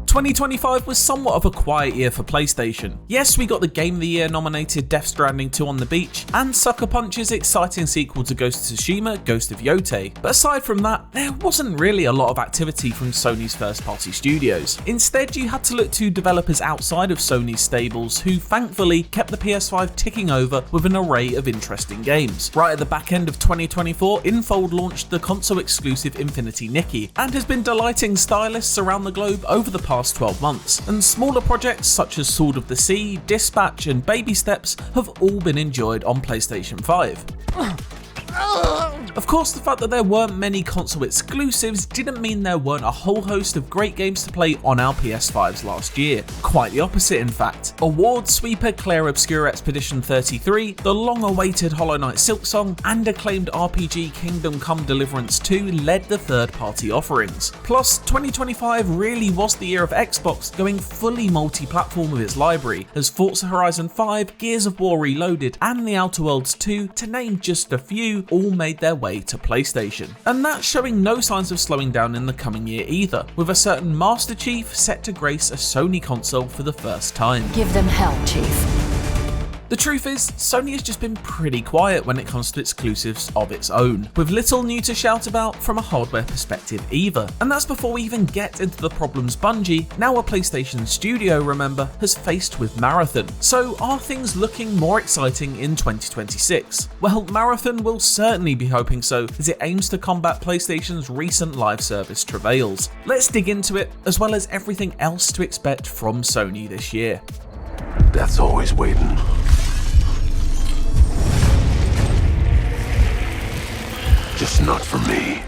2025 was somewhat of a quiet year for PlayStation. Yes, we got the Game of the Year nominated Death Stranding 2 on the Beach, and Sucker Punch's exciting sequel to Ghost of Tsushima, Ghost of Yotei, but aside from that, there wasn't really a lot of activity from Sony's first-party studios. Instead, you had to look to developers outside of Sony's stables who thankfully kept the PS5 ticking over with an array of interesting games. Right at the back end of 2024, Infold launched the console-exclusive Infinity Nikki, and has been delighting stylists around the globe over the past 12 months, and smaller projects such as Sword of the Sea, Dispatch and Baby Steps have all been enjoyed on PlayStation 5. Of course, the fact that there weren't many console exclusives didn't mean there weren't a whole host of great games to play on our PS5s last year. Quite the opposite, in fact. Award sweeper Clair Obscur Expedition 33, the long-awaited Hollow Knight Silksong, and acclaimed RPG Kingdom Come Deliverance 2 led the third-party offerings. Plus, 2025 really was the year of Xbox going fully multi-platform with its library, as Forza Horizon 5, Gears of War Reloaded, and The Outer Worlds 2, to name just a few, all made their way to PlayStation. And that's showing no signs of slowing down in the coming year either, with a certain Master Chief set to grace a Sony console for the first time. Give them hell, Chief. The truth is, Sony has just been pretty quiet when it comes to exclusives of its own, with little new to shout about from a hardware perspective either. And that's before we even get into the problems Bungie, now a PlayStation studio remember, has faced with Marathon. So are things looking more exciting in 2026? Well, Marathon will certainly be hoping so, as it aims to combat PlayStation's recent live service travails. Let's dig into it, as well as everything else to expect from Sony this year. Death's always waiting. Just not for me.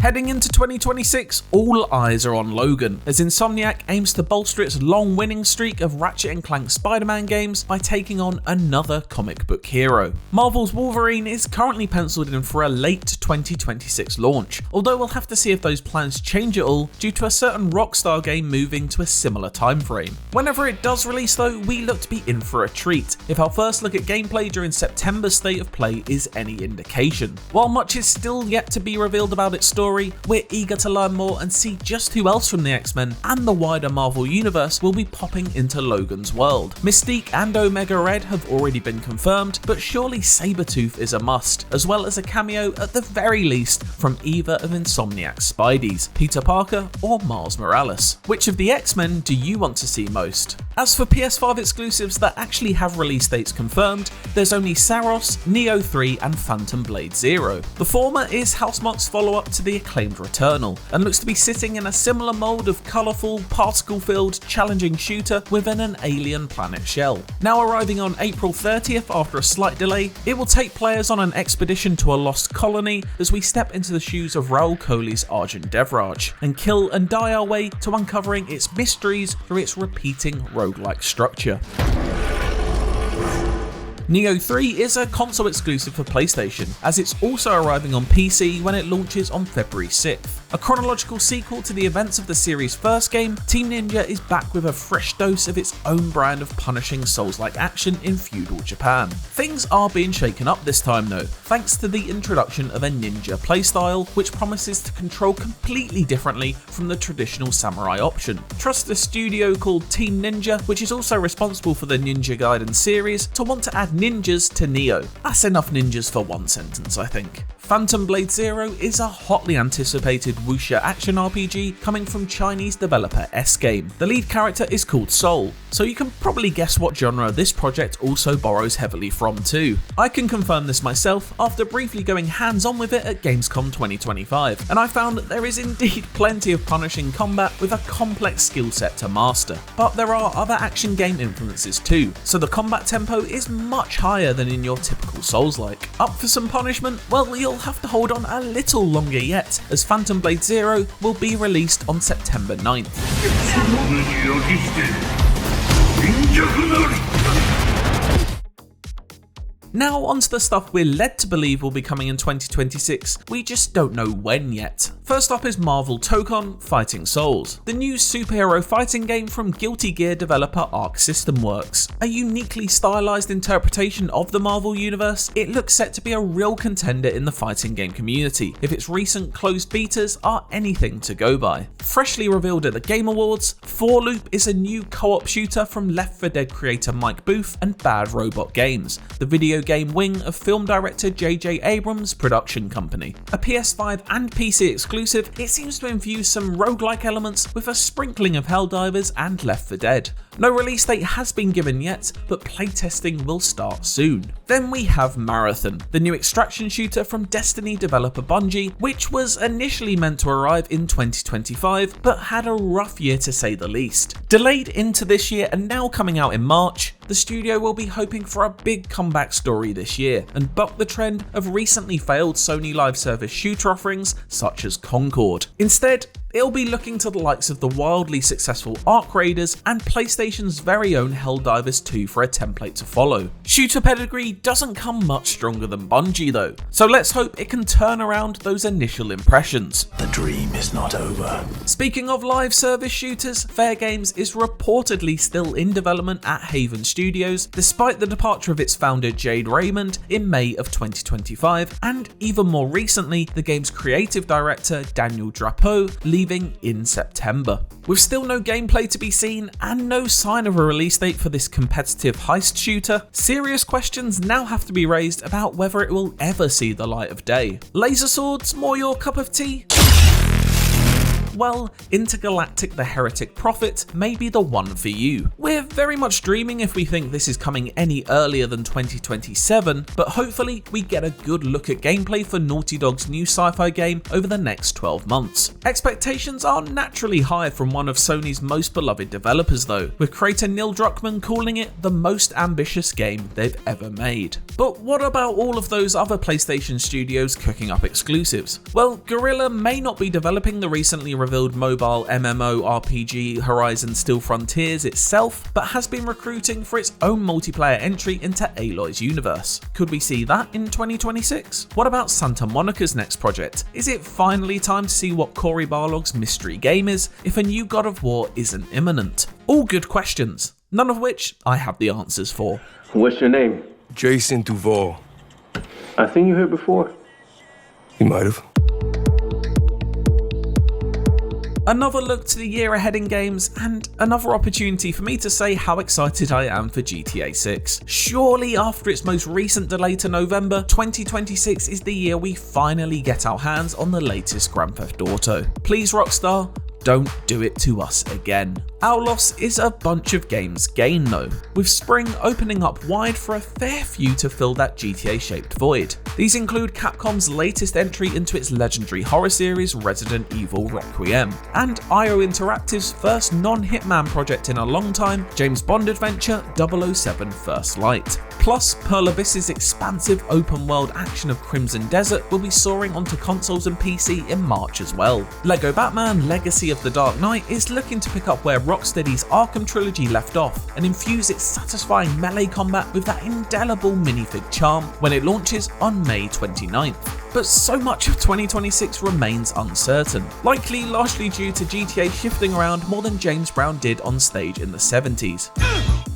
Heading into 2026, all eyes are on Logan, as Insomniac aims to bolster its long winning streak of Ratchet & Clank Spider-Man games by taking on another comic book hero. Marvel's Wolverine is currently penciled in for a late 2026 launch, although we'll have to see if those plans change at all due to a certain Rockstar game moving to a similar time frame. Whenever it does release though, we look to be in for a treat, if our first look at gameplay during September's State of Play is any indication. While much is still yet to be revealed about its story, we're eager to learn more and see just who else from the X-Men and the wider Marvel universe will be popping into Logan's world. Mystique and Omega Red have already been confirmed, but surely Sabretooth is a must, as well as a cameo at the very least from either of Insomniac's Spideys, Peter Parker or Miles Morales. Which of the X-Men do you want to see most? As for PS5 exclusives that actually have release dates confirmed, there's only Saros, Neo 3 and Phantom Blade 0. The former is Housemarque's follow-up to the acclaimed Returnal, and looks to be sitting in a similar mould of colourful, particle-filled, challenging shooter within an alien planet shell. Now arriving on April 30th after a slight delay, it will take players on an expedition to a lost colony as we step into the shoes of Raoul Coley's Arjun Devraj, and kill and die our way to uncovering its mysteries through its repeating roguelike structure. Neo 3 is a console exclusive for PlayStation, as it's also arriving on PC when it launches on February 6th. A chronological sequel to the events of the series' first game, Team Ninja is back with a fresh dose of its own brand of punishing Souls-like action in feudal Japan. Things are being shaken up this time though, thanks to the introduction of a ninja playstyle, which promises to control completely differently from the traditional samurai option. Trust a studio called Team Ninja, which is also responsible for the Ninja Gaiden series, to want to add ninjas to Neo. That's enough ninjas for one sentence, I think. Phantom Blade 0 is a hotly anticipated wuxia action RPG coming from Chinese developer S-Game. The lead character is called Soul, so you can probably guess what genre this project also borrows heavily from too. I can confirm this myself after briefly going hands-on with it at Gamescom 2025, and I found that there is indeed plenty of punishing combat with a complex skill set to master. But there are other action game influences too, so the combat tempo is much higher than in your typical Souls-like. Up for some punishment? Well, you'll have to hold on a little longer yet, as Phantom Blade 0 will be released on September 9th. Now onto the stuff we're led to believe will be coming in 2026, we just don't know when yet. First up is Marvel Tokon Fighting Souls, the new superhero fighting game from Guilty Gear developer Arc System Works. A uniquely stylized interpretation of the Marvel universe, it looks set to be a real contender in the fighting game community, if its recent closed betas are anything to go by. Freshly revealed at the Game Awards, 4 Loop is a new co-op shooter from Left 4 Dead creator Mike Booth and Bad Robot Games, the video game wing of film director J.J. Abrams' production company. A PS5 and PC exclusive, it seems to infuse some roguelike elements with a sprinkling of Helldivers and Left 4 Dead. No release date has been given yet, but playtesting will start soon. Then we have Marathon, the new extraction shooter from Destiny developer Bungie, which was initially meant to arrive in 2025, but had a rough year to say the least. Delayed into this year and now coming out in March, the studio will be hoping for a big comeback story this year and buck the trend of recently failed Sony live service shooter offerings such as Concord. Instead, it'll be looking to the likes of the wildly successful Arc Raiders and PlayStation's very own Helldivers 2 for a template to follow. Shooter pedigree doesn't come much stronger than Bungie though, so let's hope it can turn around those initial impressions. The dream is not over. Speaking of live service shooters, Fair Games is reportedly still in development at Haven Studios, despite the departure of its founder Jade Raymond in May of 2025, and even more recently, the game's creative director Daniel Drapeau leaving in September. With still no gameplay to be seen and no sign of a release date for this competitive heist shooter, serious questions now have to be raised about whether it will ever see the light of day. Laser swords more your cup of tea? Well, Intergalactic the Heretic Prophet may be the one for you. We're very much dreaming if we think this is coming any earlier than 2027, but hopefully we get a good look at gameplay for Naughty Dog's new sci-fi game over the next 12 months. Expectations are naturally high from one of Sony's most beloved developers though, with creator Neil Druckmann calling it the most ambitious game they've ever made. But what about all of those other PlayStation studios cooking up exclusives? Well, Guerrilla may not be developing the recently revealed mobile MMORPG Horizon Still Frontiers itself, but has been recruiting for its own multiplayer entry into Aloy's universe. Could we see that in 2026? What about Santa Monica's next project? Is it finally time to see what Cory Barlog's mystery game is if a new God of War isn't imminent? All good questions, none of which I have the answers for. What's your name? Jason Duval. I seen you here before. You might have. Another look to the year ahead in games, and another opportunity for me to say how excited I am for GTA 6. Surely after its most recent delay to November, 2026 is the year we finally get our hands on the latest Grand Theft Auto. Please Rockstar, don't do it to us again. Our loss is a bunch of games gain though, with spring opening up wide for a fair few to fill that GTA-shaped void. These include Capcom's latest entry into its legendary horror series Resident Evil Requiem, and IO Interactive's first non-Hitman project in a long time, James Bond adventure 007 First Light. Plus, Pearl Abyss's expansive open-world action of Crimson Desert will be soaring onto consoles and PC in March as well. LEGO Batman Legacy of the Dark Knight is looking to pick up where Rocksteady's Arkham trilogy left off and infuse its satisfying melee combat with that indelible minifig charm when it launches on May 29th. But so much of 2026 remains uncertain, likely largely due to GTA shifting around more than James Brown did on stage in the 70s.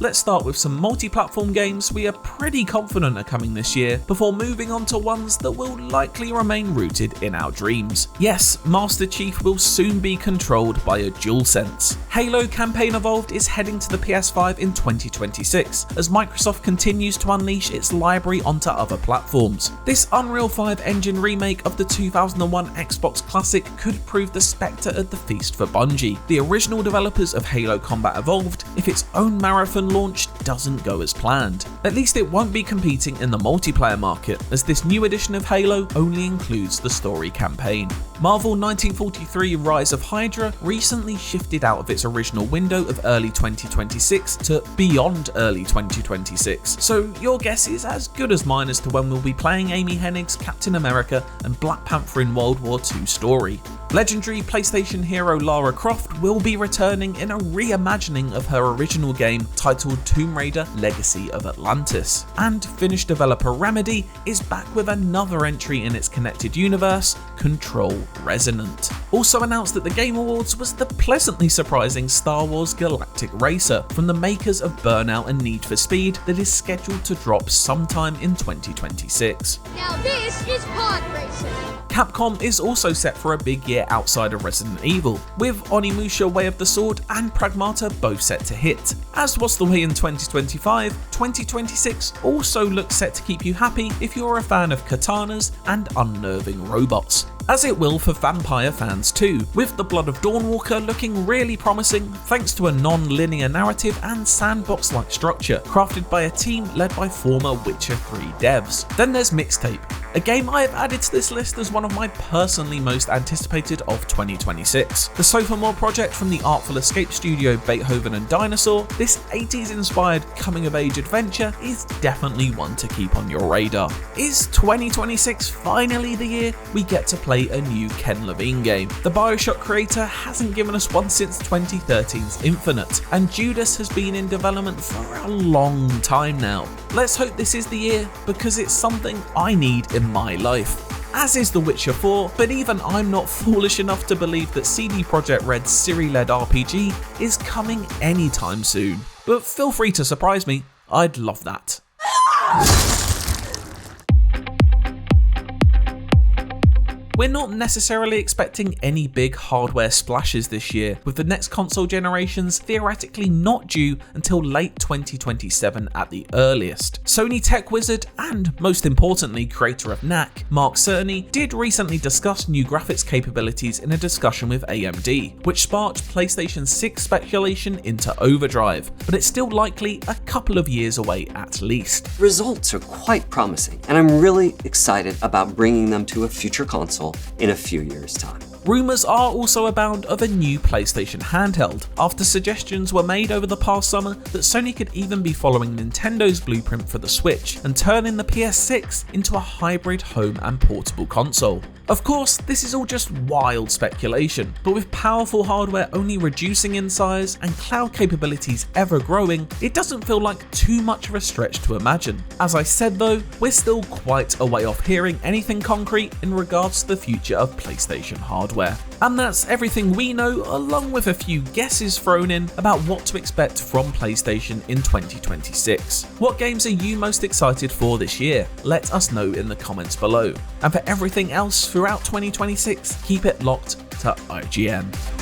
Let's start with some multi-platform games we are pretty confident are coming this year, before moving on to ones that will likely remain rooted in our dreams. Yes, Master Chief will soon be controlled by a DualSense. Halo Campaign Evolved is heading to the PS5 in 2026, as Microsoft continues to unleash its library onto other platforms. This Unreal 5 engine remake of the 2001 Xbox classic could prove the spectre at the feast for Bungie, the original developers of Halo Combat Evolved, if its own marathon launch doesn't go as planned. At least it won't be competing in the multiplayer market, as this new edition of Halo only includes the story campaign. Marvel 1943 Rise of Hydra recently shifted out of its original window of early 2026 to beyond early 2026, so your guess is as good as mine as to when we'll be playing Amy Hennig's Captain America and Black Panther in World War II story. Legendary PlayStation hero Lara Croft will be returning in a reimagining of her original game titled Tomb Raider: Legacy of Atlantis. And Finnish developer Remedy is back with another entry in its connected universe, Control Resonant. Also announced at the Game Awards was the pleasantly surprising Star Wars Galactic Racer from the makers of Burnout and Need for Speed that is scheduled to drop sometime in 2026. Now this is pod racing. Capcom is also set for a big year outside of Resident Evil, with Onimusha Way of the Sword and Pragmata both set to hit. As was the way in 2025, 2026 also looks set to keep you happy if you're a fan of katanas and unnerving robots. As it will for vampire fans too, with The Blood of Dawnwalker looking really promising thanks to a non-linear narrative and sandbox-like structure, crafted by a team led by former Witcher 3 devs. Then there's Mixtape, a game I have added to this list as one of my personally most anticipated of 2026. The sophomore project from the Artful Escape studio Beethoven and Dinosaur, this 80s inspired coming of age adventure is definitely one to keep on your radar. Is 2026 finally the year we get to play a new Ken Levine game? The BioShock creator hasn't given us one since 2013's Infinite, and Judas has been in development for a long time now. Let's hope this is the year, because it's something I need in my life. As is The Witcher 4, but even I'm not foolish enough to believe that CD Projekt Red's Siri-led RPG is coming anytime soon. But feel free to surprise me, I'd love that. We're not necessarily expecting any big hardware splashes this year, with the next console generations theoretically not due until late 2027 at the earliest. Sony tech wizard and, most importantly, creator of Knack, Mark Cerny, did recently discuss new graphics capabilities in a discussion with AMD, which sparked PlayStation 6 speculation into overdrive, but it's still likely a couple of years away at least. Results are quite promising, and I'm really excited about bringing them to a future console in a few years' time. Rumours are also abound of a new PlayStation handheld, after suggestions were made over the past summer that Sony could even be following Nintendo's blueprint for the Switch and turning the PS6 into a hybrid home and portable console. Of course, this is all just wild speculation, but with powerful hardware only reducing in size and cloud capabilities ever growing, it doesn't feel like too much of a stretch to imagine. As I said though, we're still quite a way off hearing anything concrete in regards to the future of PlayStation hardware. And that's everything we know, along with a few guesses thrown in about what to expect from PlayStation in 2026. What games are you most excited for this year? Let us know in the comments below. And for everything else throughout 2026, keep it locked to IGN.